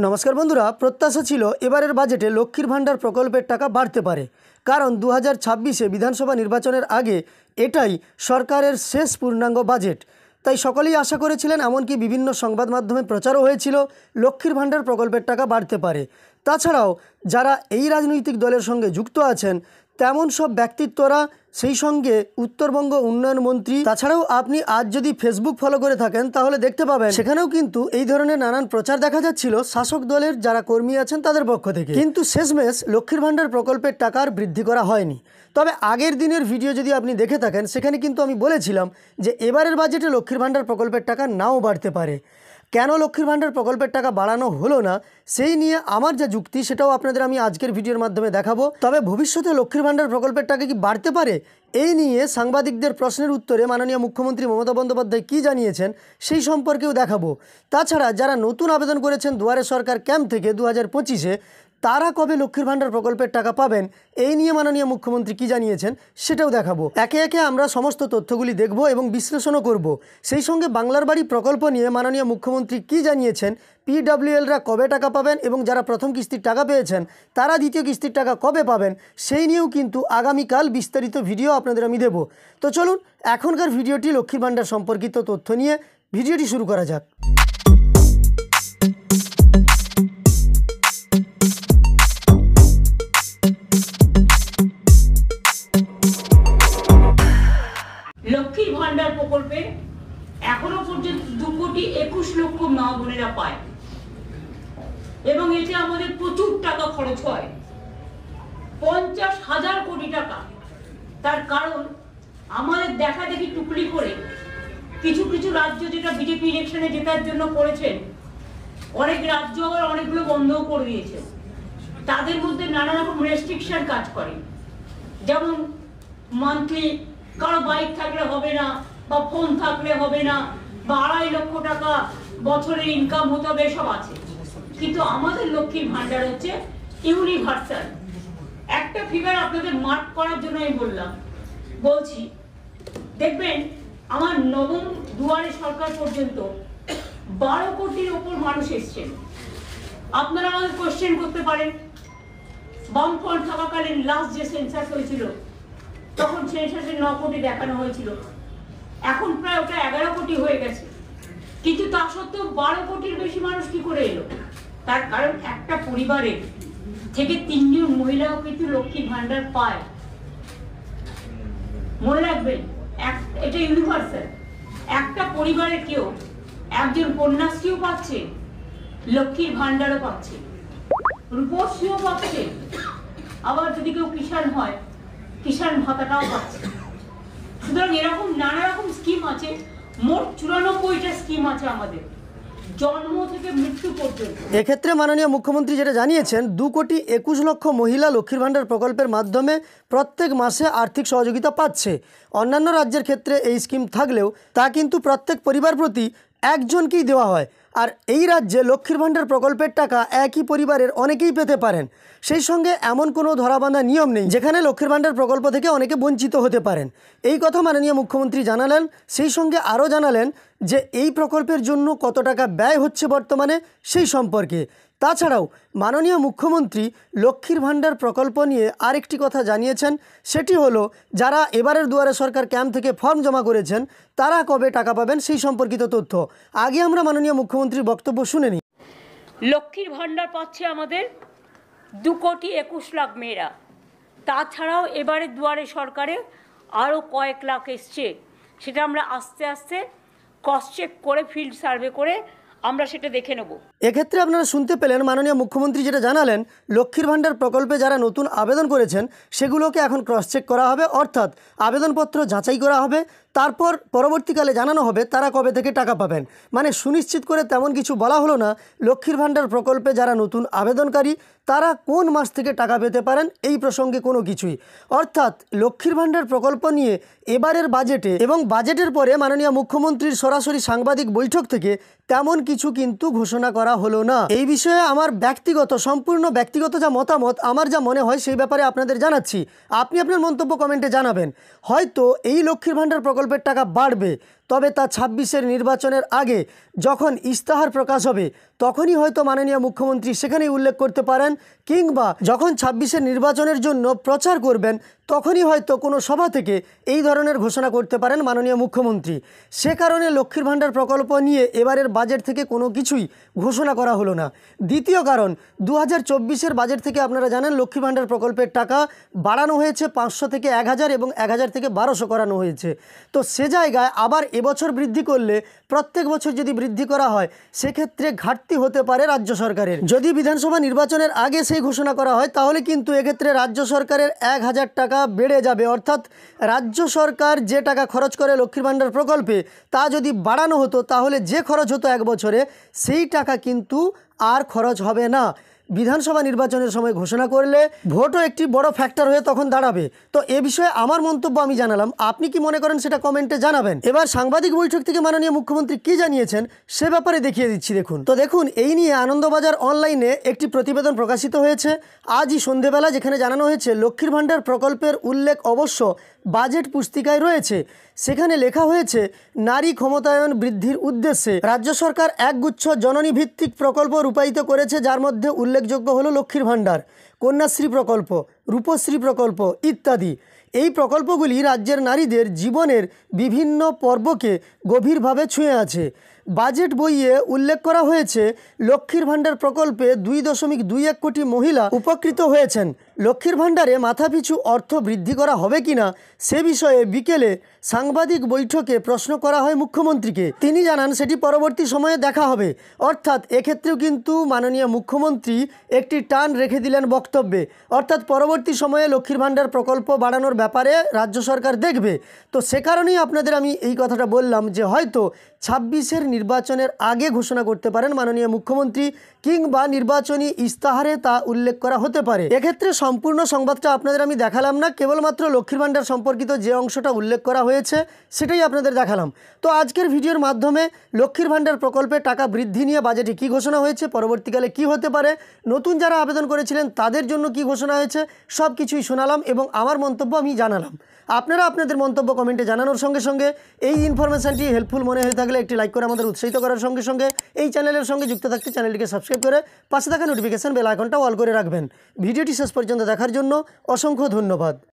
नमस्कार बंधुरा प्रत्याशा छिलो एबारेर बाजेटे लक्ष्मीर भाण्डार प्रकल्पेर टाका बाड़ते पारे कारण 2026 विधानसभा निर्वाचनेर आगे एटाई सरकारेर शेष पूर्णांग बाजेट। ताई सकलेई आशा करेछिलेन एमनकि विभिन्न संबाद माध्यमे प्रचारও हয়েছিল लक्ष्मीर भाण्डार प्रकल्पेर टाका बाड़ते पारे। ताछाड़ाओ जारा एई राजनैतिक दलेर संगे जुक्त आछेन तेमन सब व्यक्तित्वरा সেই সঙ্গে উত্তরবঙ্গ উন্নয়ন মন্ত্রী তাছাড়াও আপনি আজ যদি ফেসবুক ফলো করে থাকেন তাহলে দেখতে পাবেন সেখানেও কিন্তু এই ধরনের নানান প্রচার দেখা যাচ্ছিল শাসক দলের যারা কর্মী আছেন তাদের পক্ষ থেকে। কিন্তু শেষমেশ লক্ষ্মীর ভাণ্ডার প্রকল্পের টাকার বৃদ্ধি করা হয়নি। তবে আগের দিনের ভিডিও যদি আপনি দেখে থাকেন সেখানে কিন্তু আমি বলেছিলাম যে এবারের বাজেটে লক্ষ্মীর ভাণ্ডার প্রকল্পের টাকা নাও বাড়তে পারে। কেন লক্ষ্মীর ভাণ্ডার প্রকল্পের টাকা বাড়ানো হলো না সেই নিয়ে আমার যা যুক্তি সেটাও আপনাদের আমি আজকের ভিডিওর মাধ্যমে দেখাবো। তবে ভবিষ্যতে লক্ষ্মীর ভাণ্ডার প্রকল্পের টাকা কি বাড়তে পারে এই নিয়ে সাংবাদিকদের প্রশ্নের উত্তরে মাননীয় মুখ্যমন্ত্রী মমতা বন্দ্যোপাধ্যায় কী জানিয়েছেন সেই সম্পর্কেও দেখাবো। তাছাড়া যারা নতুন আবেদন করেছেন দুয়ারে সরকার ক্যাম্প থেকে 2025-এ তারা কবে লক্ষ্মীর ভাণ্ডার প্রকল্পের টাকা পাবেন এই নিয়ে মাননীয় মুখ্যমন্ত্রী কী জানিয়েছেন সেটাও দেখাবো। একে একে আমরা সমস্ত তথ্যগুলি দেখব এবং বিশ্লেষণও করব। সেই সঙ্গে বাংলার বাড়ি প্রকল্প নিয়ে মাননীয় মুখ্যমন্ত্রী কী জানিয়েছেন, পিডব্লিউএলরা কবে টাকা পাবেন এবং যারা প্রথম কিস্তির টাকা পেয়েছেন তারা দ্বিতীয় কিস্তির টাকা কবে পাবেন সেই নিয়েও কিন্তু আগামীকাল বিস্তারিত ভিডিও আপনাদের আমি দেব। তো চলুন এখনকার ভিডিওটি লক্ষ্মীর ভাণ্ডার সম্পর্কিত তথ্য নিয়ে ভিডিওটি শুরু করা যাক। লক্ষ্মীর ভাণ্ডার প্রকল্পে এখনো পর্যন্ত 2,21,00,000 মা বোনেরা পায় এবং এতে আমাদের প্রচুর টাকা খরচ হয়, 50,000 কোটি টাকা। তার কারণ আমাদের দেখা দেখি টুকলি করে কিছু কিছু রাজ্য যেটা বিজেপি ইলেকশনে জেতার জন্য করেছেন, অনেক রাজ্য আবার অনেকগুলো বন্ধও করে দিয়েছে। তাদের মধ্যে নানা রকম রেস্ট্রিকশন কাজ করে, যেমন মান্থলি কারো বাইক থাকলে হবে না বা ফোন থাকলে হবে না বা 2.5 লক্ষ টাকা বছরের ইনকাম হতে হবে, সব আছে। কিন্তু আমাদের লক্ষ্মীর ভাণ্ডার হচ্ছে ইউনিভার্সাল। একটা ফিগার আপনাদের মার্ক করার জন্য আমি বলছি, দেখবেন আমার নবম দুয়ারে সরকার পর্যন্ত 12 কোটির ওপর মানুষ এসছেন। আপনারা আমাদের কোশ্চেন করতে পারেন, বামফ্রন্ট থাকাকালীন লাস্ট যে সেন্সাস হয়েছিল তখন সেন্সাসে 9 কোটি দেখানো হয়েছিল, এখন প্রায় ওটা 11 কোটি হয়ে গেছে। কিন্তু তা সত্ত্বেও 12 কোটির বেশি মানুষ কি করে এলো? তার কারণ একটা পরিবারের থেকে 3 জন মহিলাও কিন্তু লক্ষ্মীর ভাণ্ডার পায়। মনে রাখবেন এটা ইউনিভার্সাল। একটা পরিবারের কেউ একজন কন্যাশ্রীও পাচ্ছে, লক্ষ্মীর ভাণ্ডারও পাচ্ছে, রূপশ্রীও পাচ্ছে, আবার যদি কেউ কিষাণ হয় কিষাণ ভাতাটাও পাচ্ছে। সুতরাং এরকম নানা রকম স্কিম আছে, মোট 94টা স্কিম আছে আমাদের জন্ম থেকে মৃত্যু পর্যন্ত। এক্ষেত্রে মাননীয় মুখ্যমন্ত্রী যেটা জানিয়েছেন 2,21,00,000 মহিলা লক্ষ্মীর ভাণ্ডার প্রকল্পের মাধ্যমে প্রত্যেক মাসে আর্থিক সহযোগিতা পাচ্ছে। অন্যান্য রাজ্যের ক্ষেত্রে এই স্কিম থাকলেও তা কিন্তু প্রত্যেক পরিবার প্রতি একজনকেই দেওয়া হয়। আর এই রাজ্যে লক্ষ্মীর ভাণ্ডার প্রকল্পের টাকা একই পরিবারের অনেকেই পেতে পারেন। সেই সঙ্গে এমন কোনো ধরাবাঁধা নিয়ম নেই যেখানে লক্ষ্মীর ভাণ্ডার প্রকল্প থেকে অনেকে বঞ্চিত হতে পারেন। এই কথা মাননীয় মুখ্যমন্ত্রী জানালেন। সেই সঙ্গে আরও জানালেন যে এই প্রকল্পের জন্য কত টাকা ব্যয় হচ্ছে বর্তমানে সেই সম্পর্কে। তাছাড়াও মাননীয় মুখ্যমন্ত্রী লক্ষ্মীর ভাণ্ডার প্রকল্প নিয়ে আরেকটি কথা জানিয়েছেন, সেটি হলো যারা এবারের দুয়ারে সরকার ক্যাম্প থেকে ফর্ম জমা করেছেন তারা কবে টাকা পাবেন সেই সম্পর্কিত তথ্য। আগে আমরা মাননীয় মুখ্যমন্ত্রীর বক্তব্য শুনে নিই। লক্ষ্মীর ভাণ্ডার পাচ্ছে আমাদের 2,21,00,000 মেয়েরা। তাছাড়াও এবারে দুয়ারে সরকারে আরও কয়েক লাখ এসছে, সেটা আমরা আস্তে আস্তে ক্রস চেক করে ফিল্ড সার্ভে করে আমরা সেটা দেখে নেব। এক্ষেত্রে আপনারা শুনতে পেলেন মাননীয় মুখ্যমন্ত্রী যেটা জানালেন, লক্ষ্মীর ভাণ্ডার প্রকল্পে যারা নতুন আবেদন করেছেন সেগুলোকে এখন ক্রস চেক করা হবে, অর্থাৎ আবেদনপত্র যাচাই করা হবে, তারপর পরবর্তীকালে জানানো হবে তারা কবে থেকে টাকা পাবেন। মানে সুনিশ্চিত করে তেমন কিছু বলা হলো না লক্ষ্মীর ভাণ্ডার প্রকল্পে যারা নতুন আবেদনকারী তারা কোন মাস থেকে টাকা পেতে পারেন এই প্রসঙ্গে কোনো কিছুই। অর্থাৎ লক্ষ্মীর ভাণ্ডার প্রকল্প নিয়ে এবারের বাজেটে এবং বাজেটের পরে মাননীয় মুখ্যমন্ত্রীর সরাসরি সাংবাদিক বৈঠক থেকে তেমন কিছু কিন্তু ঘোষণা করা হলো না। এই বিষয়ে আমার সম্পূর্ণ ব্যক্তিগত যা মতামত, আমার যা মনে হয় সেই ব্যাপারে আপনাদের জানাচ্ছি। আপনি আপনার মন্তব্য কমেন্টে জানাবেন। হয়তো এই লক্ষ্মীর ভাণ্ডার প্রকল্পের টাকা বাড়বে, তবে তা ২৬-এর নির্বাচনের আগে যখন ইস্তাহার প্রকাশ হবে তখনই হয়তো মাননীয় মুখ্যমন্ত্রী সেখানেই উল্লেখ করতে পারেন, কিংবা যখন ২৬-এর নির্বাচনের জন্য প্রচার করবেন তখনই হয়তো কোনো সভা থেকে এই ধরনের ঘোষণা করতে পারেন মাননীয় মুখ্যমন্ত্রী। সে কারণে লক্ষ্মীর ভাণ্ডার প্রকল্প নিয়ে এবারের বাজেট থেকে কোনো কিছুই ঘোষণা করা হলো না। দ্বিতীয় কারণ, ২০২৪-এর বাজেট থেকে আপনারা জানেন লক্ষ্মীর ভাণ্ডার প্রকল্পের টাকা বাড়ানো হয়েছে ৫০০ থেকে ১,০০০ এবং ১,০০০ থেকে ১,২০০ করানো হয়েছে। তো সে জায়গায় আবার এবছর বৃদ্ধি করলে প্রত্যেক বছর যদি বৃদ্ধি করা হয় সেক্ষেত্রে ঘাটতি হতে পারে রাজ্য সরকারের। যদি বিধানসভা নির্বাচনের আগে সেই ঘোষণা করা হয় তাহলে কিন্তু এক্ষেত্রে রাজ্য সরকারের ১,০০০ টাকা বেড়ে যাবে, অর্থাৎ রাজ্য সরকার যে টাকা খরচ করে লক্ষ্মীর ভাণ্ডার প্রকল্পে তা যদি বাড়ানো হতো তাহলে যে খরচ হতো এক বছরে সেই টাকা কিন্তু আর খরচ হবে না। বিধানসভা নির্বাচনের সময় ঘোষণা করলে ভোটও একটি বড় ফ্যাক্টর হয়ে তখন দাঁড়াবে। তো এ বিষয়ে আমার মন্তব্য আমি জানালাম, আপনি কি মনে করেন সেটা কমেন্টে জানাবেন। এবার সাংবাদিক বৈঠক থেকে মাননীয় মুখ্যমন্ত্রী কি জানিয়েছেন সে ব্যাপারে দেখিয়ে দিচ্ছি, দেখুন। তো দেখুন, এই নিয়ে আনন্দবাজার অনলাইনে একটি প্রতিবেদন প্রকাশিত হয়েছে আজই সন্ধেবেলা, যেখানে জানানো হয়েছে লক্ষ্মীর ভাণ্ডার প্রকল্পের উল্লেখ অবশ্য বাজেট পুস্তিকায় রয়েছে। সেখানে লেখা হয়েছে, নারী ক্ষমতায়ন বৃদ্ধির উদ্দেশ্যে রাজ্য সরকার একগুচ্ছ জননী ভিত্তিক প্রকল্প রূপায়িত করেছে, যার মধ্যে উল্লেখযোগ্য হলো লক্ষ্মীর ভাণ্ডার, কন্যাশ্রী প্রকল্প, রূপশ্রী প্রকল্প ইত্যাদি। এই প্রকল্পগুলি রাজ্যের নারীদের জীবনের বিভিন্ন পর্বকে গভীরভাবে ছুঁয়ে আছে। বাজেট বইয়ে উল্লেখ করা হয়েছে লক্ষ্মীর ভাণ্ডার প্রকল্পে 2.21 কোটি মহিলা উপকৃত হয়েছেন। লক্ষ্মীর ভাণ্ডারে মাথাপিছু অর্থ বৃদ্ধি করা হবে কিনা সে বিষয়ে বিকেলে সাংবাদিক বৈঠকে প্রশ্ন করা হয় মুখ্যমন্ত্রীকে। তিনি জানান সেটি পরবর্তী সময়ে দেখা হবে। অর্থাৎ এক্ষেত্রেও কিন্তু মাননীয় মুখ্যমন্ত্রী একটি টান রেখে দিলেন বক্তব্যে, অর্থাৎ পরবর্তী সময়ে লক্ষ্মীর ভাণ্ডার প্রকল্প বাড়ানোর ব্যাপারে রাজ্য সরকার দেখবে। তো সে কারণেই আপনাদের আমি এই কথাটা বললাম যে হয়তো ২৬-এর নির্বাচনের আগে ঘোষণা করতে পারেন মাননীয় মুখ্যমন্ত্রী, কিংবা নির্বাচনী ইস্তাহারে তা উল্লেখ করা হতে পারে। এক্ষেত্রে সম্পূর্ণ সংবাদটা আপনাদের আমি দেখালাম না, কেবলমাত্র লক্ষ্মীর ভাণ্ডার সম্পর্কিত যে অংশটা উল্লেখ করা হয়েছে সেটাই আপনাদের দেখালাম। তো আজকের ভিডিওর মাধ্যমে লক্ষ্মীর ভাণ্ডার প্রকল্পে টাকা বৃদ্ধি নিয়ে বাজেটে কী ঘোষণা হয়েছে, পরবর্তীকালে কি হতে পারে, নতুন যারা আবেদন করেছিলেন তাদের জন্য কি ঘোষণা হয়েছে, সব কিছুই শোনালাম এবং আমার মন্তব্য আমি জানালাম। আপনারা আপনাদের মন্তব্য কমেন্টে জানানোর সঙ্গে সঙ্গে এই ইনফরমেশনটি হেল্পফুল মনে হয়ে থাকলে একটি লাইক করে আমাদের উৎসাহিত করার সঙ্গে সঙ্গে এই চ্যানেলের সঙ্গে যুক্ত থাকতে চ্যানেলটিকে সাবস্ক্রাইব করে পাশে থাকা নোটিফিকেশন বেল আইকনটা অল করে রাখবেন। ভিডিওটি শেষ পর্যন্ত দেখার জন্য অসংখ্য ধন্যবাদ।